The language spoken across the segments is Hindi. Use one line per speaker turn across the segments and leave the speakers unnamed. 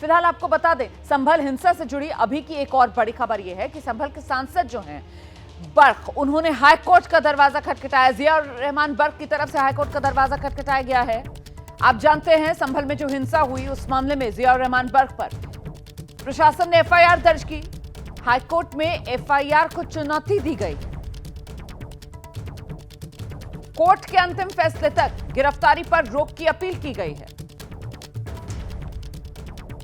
फिलहाल आपको बता दें, संभल हिंसा से जुड़ी अभी की एक और बड़ी खबर यह है कि संभल के सांसद जो हैं बर्क, उन्होंने हाईकोर्ट का दरवाजा खटखटाया। जियाउर रहमान बर्क की तरफ से हाईकोर्ट का दरवाजा खटखटाया गया है। आप जानते हैं संभल में जो हिंसा हुई उस मामले में जियाउर रहमान बर्क पर प्रशासन ने एफआईआर दर्ज की। हाईकोर्ट में एफआईआर को चुनौती दी गई। कोर्ट के अंतिम फैसले तक गिरफ्तारी पर रोक की अपील की गई है।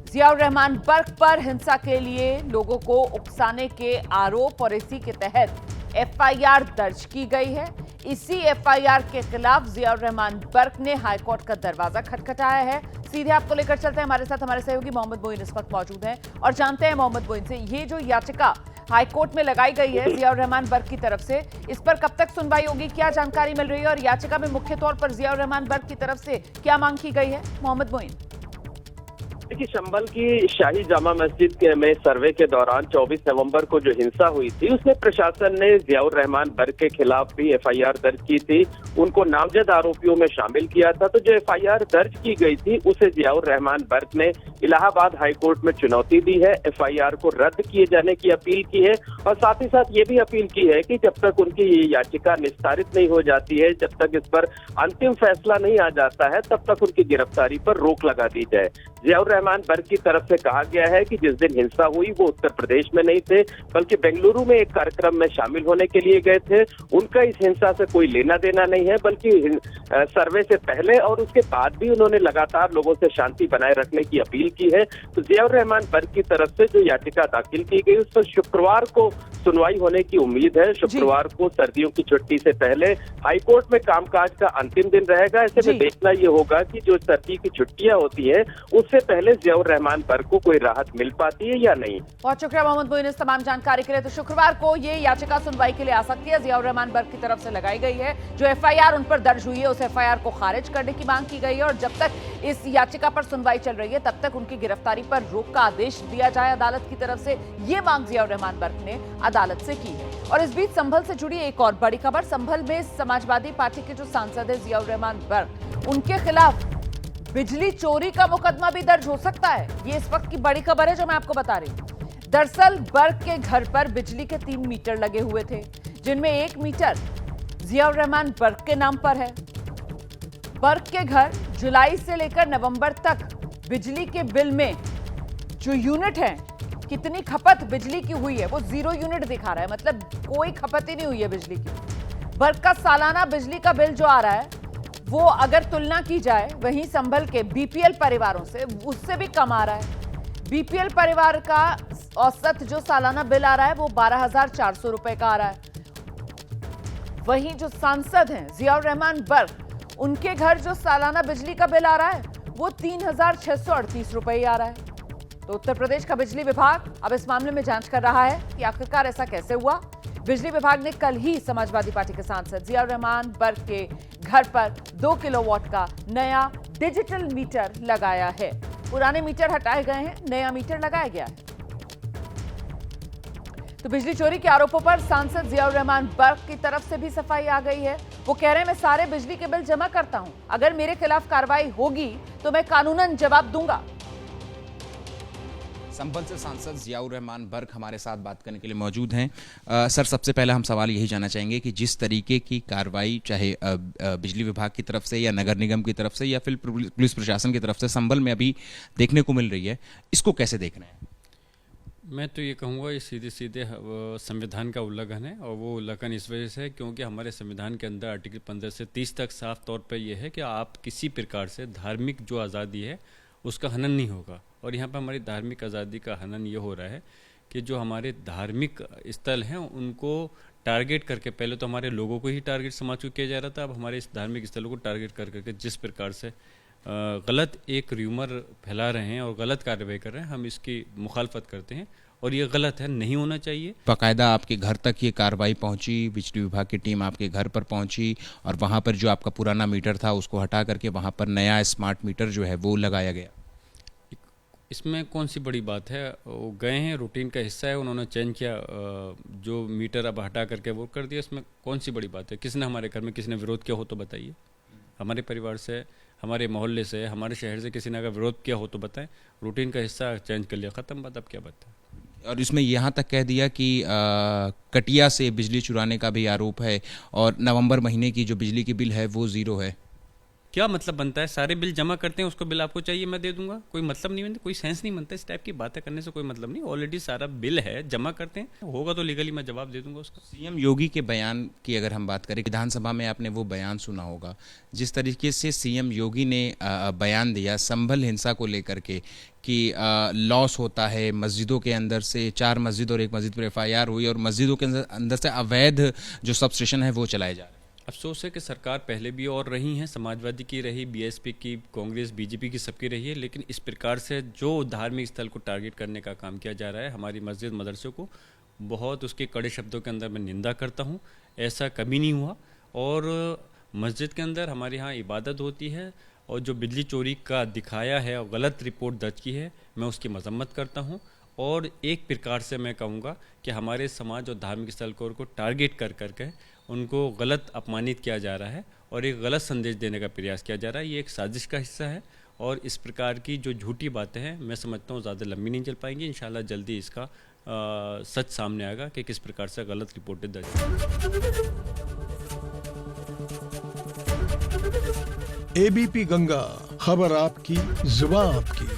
जियाउर रहमान बर्क पर हिंसा के लिए लोगों को उकसाने के आरोप और इसी के तहत एफआईआर दर्ज की गई है। इसी एफआईआर के खिलाफ जियाउर रहमान बर्क ने हाईकोर्ट का दरवाजा खटखटाया है। सीधे आपको लेकर चलते हैं, हमारे साथ हमारे सहयोगी मोहम्मद मोइन इस वक्त मौजूद हैं और जानते हैं मोहम्मद मोइन से ये जो याचिका हाईकोर्ट में लगाई गई है जियाउर रहमान बर्क की तरफ से, इस पर कब तक सुनवाई होगी, क्या जानकारी मिल रही है और याचिका में मुख्य तौर पर जियाउर रहमान बर्क की तरफ से क्या मांग की गई है? मोहम्मद मोइन।
देखिए, संभल की शाही जामा मस्जिद के में सर्वे के दौरान 24 नवंबर को जो हिंसा हुई थी उसमें प्रशासन ने जियाउर रहमान बर्क के खिलाफ भी एफआईआर दर्ज की थी। उनको नामजद आरोपियों में शामिल किया था। तो जो एफआईआर दर्ज की गई थी उसे जियाउर रहमान बर्क ने इलाहाबाद हाईकोर्ट में चुनौती दी है। एफआईआर को रद्द किए जाने की अपील की है और साथ ही साथ ये भी अपील की है कि जब तक उनकी ये याचिका निस्तारित नहीं हो जाती है, जब तक इस पर अंतिम फैसला नहीं आ जाता है, तब तक उनकी गिरफ्तारी पर रोक लगा दी जाए। जियाउर रहमान बर्क की तरफ से कहा गया है कि जिस दिन हिंसा हुई वो उत्तर प्रदेश में नहीं थे, बल्कि बेंगलुरु में एक कार्यक्रम में शामिल होने के लिए गए थे। उनका इस हिंसा से कोई लेना देना नहीं है, बल्कि सर्वे से पहले और उसके बाद भी उन्होंने लगातार लोगों से शांति बनाए रखने की अपील की है। तो जियाउर रहमान बर्क की तरफ से जो याचिका दाखिल की गई उस पर शुक्रवार को सुनवाई होने की उम्मीद है। शुक्रवार को सर्दियों की छुट्टी से पहले हाईकोर्ट में कामकाज का अंतिम दिन रहेगा। ऐसे में देखना ये होगा कि जो सर्दी की छुट्टियां होती है उससे पहले जियाउर रहमान बर्क को कोई राहत मिल पाती है या नहीं।
बहुत शुक्रिया मोहम्मद मोइन इस तमाम जानकारी के लिए। तो शुक्रवार को ये याचिका सुनवाई के लिए आ सकती है। जियाउर रहमान बर्क की तरफ से लगाई गई है। जो एफआईआर उन पर दर्ज हुई है उस एफआईआर को खारिज करने की मांग की गई है और जब तक इस याचिका पर सुनवाई चल रही है तब तक उनकी गिरफ्तारी पर रोक का आदेश दिया जाए अदालत की तरफ से। ये मांग जियाउर रहमान बर्क ने अदालत से की है। और इस बीच संभल से जुड़ी एक और बड़ी खबर, संभल में समाजवादी पार्टी के जो सांसद है जियाउर रहमान बर्क, उनके खिलाफ बिजली चोरी का मुकदमा भी दर्ज हो सकता है। ये इस वक्त की बड़ी खबर है जो मैं आपको बता रही हूं। दरअसल बर्क के घर पर बिजली के 3 मीटर लगे हुए थे, जिनमें 1 मीटर जियाउर रहमान बर्क के नाम पर है। बर्क के घर जुलाई से लेकर नवंबर तक बिजली के बिल में जो यूनिट है, कितनी खपत बिजली की हुई है वो 0 यूनिट दिखा रहा है, मतलब कोई खपत ही नहीं हुई है बिजली की। बर्क का सालाना बिजली का बिल जो आ रहा है वो अगर तुलना की जाए वहीं संभल के बीपीएल परिवारों से, उससे भी कम आ रहा है। बीपीएल परिवार का औसत जो सालाना बिल आ रहा है वो 12,400 रुपए का आ रहा है। वहीं जो सांसद हैं जियाउर रहमान बर्क, उनके घर जो सालाना बिजली का बिल आ रहा है वो 3,638 रुपए ही आ रहा है। तो उत्तर प्रदेश का बिजली विभाग अब इस मामले में जांच कर रहा है कि आखिरकार ऐसा कैसे हुआ। बिजली विभाग ने कल ही समाजवादी पार्टी के सांसद जियाउर रहमान बर्क के घर पर 2 किलोवाट का नया डिजिटल मीटर लगाया है। पुराने मीटर हटाए गए हैं, नया मीटर लगाया गया है। तो बिजली चोरी के आरोपों पर सांसद जियाउर रहमान बर्क की तरफ से भी सफाई आ गई है। वो कह रहे हैं मैं सारे बिजली के बिल जमा करता हूं, अगर मेरे खिलाफ कार्रवाई होगी तो मैं कानूनन जवाब दूंगा।
संभल से सांसद जियाउर रहमान बर्क हमारे साथ बात करने के लिए मौजूद हैं। सर, सबसे पहले हम सवाल यही जानना चाहेंगे कि जिस तरीके की कार्रवाई चाहे बिजली विभाग की तरफ से या नगर निगम की तरफ से या फिर पुलिस प्रशासन की तरफ से संभल में अभी देखने को मिल रही है, इसको कैसे देख रहे हैं?
मैं तो ये कहूँगा ये सीधे सीधे संविधान का उल्लंघन है और वो उल्लंघन इस वजह से है क्योंकि हमारे संविधान के अंदर आर्टिकल 15 से 30 तक साफ तौर पर यह है कि आप किसी प्रकार से धार्मिक जो आज़ादी है उसका हनन नहीं होगा। और यहाँ पर हमारी धार्मिक आज़ादी का हनन ये हो रहा है कि जो हमारे धार्मिक स्थल हैं उनको टारगेट करके, पहले तो हमारे लोगों को ही टारगेट समाज को किया जा रहा था, अब हमारे इस धार्मिक स्थलों को टारगेट कर करके जिस प्रकार से गलत एक र्यूमर फैला रहे हैं और गलत कार्रवाई कर रहे हैं, हम इसकी मुखालफत करते हैं और ये गलत है, नहीं होना चाहिए।
बाकायदा आपके घर तक ये कार्रवाई पहुंची, बिजली विभाग की टीम आपके घर पर पहुंची और वहां पर जो आपका पुराना मीटर था उसको हटा करके वहां पर नया स्मार्ट मीटर जो है वो लगाया गया।
इसमें कौन सी बड़ी बात है, वो गए हैं, रूटीन का हिस्सा है, उन्होंने चेंज किया, जो मीटर अब हटा करके वो कर दिया, इसमें कौन सी बड़ी बात है? किसने हमारे घर में किसने विरोध किया हो तो बताइए। हमारे परिवार से हमारे मोहल्ले से, हमारे शहर से किसी ने अगर विरोध किया हो तो बताएं, रूटीन का हिस्सा चेंज कर लिया, ख़त्म बात, अब क्या बताएं।
और इसमें यहाँ तक कह दिया कि कटिया से बिजली चुराने का भी आरोप है और नवंबर महीने की जो बिजली की बिल है वो 0 है।
क्या मतलब बनता है? सारे बिल जमा करते हैं, उसको बिल आपको चाहिए मैं दे दूंगा, कोई मतलब नहीं बनता, कोई सेंस नहीं बनता। इस टाइप की बातें करने से कोई मतलब नहीं। ऑलरेडी सारा बिल है, जमा करते हैं, होगा तो लीगली मैं जवाब दे दूंगा उसका।
सीएम योगी के बयान की अगर हम बात करें, विधानसभा में आपने वो बयान सुना होगा जिस तरीके से सीएम योगी ने बयान दिया संभल हिंसा को लेकर के कि लॉस होता है मस्जिदों के अंदर से, 4 मस्जिद और 1 मस्जिद पर एफआईआर हुई और मस्जिदों के अंदर से अवैध जो सब स्टेशन है वो चलाए जा रहे हैं।
अफसोस है कि सरकार पहले भी और रही हैं, समाजवादी की रही, बीएसपी की, कांग्रेस, बीजेपी की, सबकी रही है, लेकिन इस प्रकार से जो धार्मिक स्थल को टारगेट करने का काम किया जा रहा है, हमारी मस्जिद मदरसों को, बहुत उसके कड़े शब्दों के अंदर मैं निंदा करता हूँ। ऐसा कभी नहीं हुआ। और मस्जिद के अंदर हमारे यहाँ इबादत होती है, और जो बिजली चोरी का दिखाया है और गलत रिपोर्ट दर्ज की है, मैं उसकी मजम्मत करता हूँ। और एक प्रकार से मैं कहूँगा कि हमारे समाज और धार्मिक स्थल को टारगेट कर करके उनको गलत अपमानित किया जा रहा है और एक गलत संदेश देने का प्रयास किया जा रहा है। ये एक साजिश का हिस्सा है और इस प्रकार की जो झूठी बातें हैं, मैं समझता हूँ ज़्यादा लंबी नहीं चल पाएंगी। इंशाल्लाह जल्दी इसका सच सामने आएगा कि किस प्रकार से गलत रिपोर्टें दर्ज।
एबीपी गंगा, खबर आपकी, जुबान आपकी।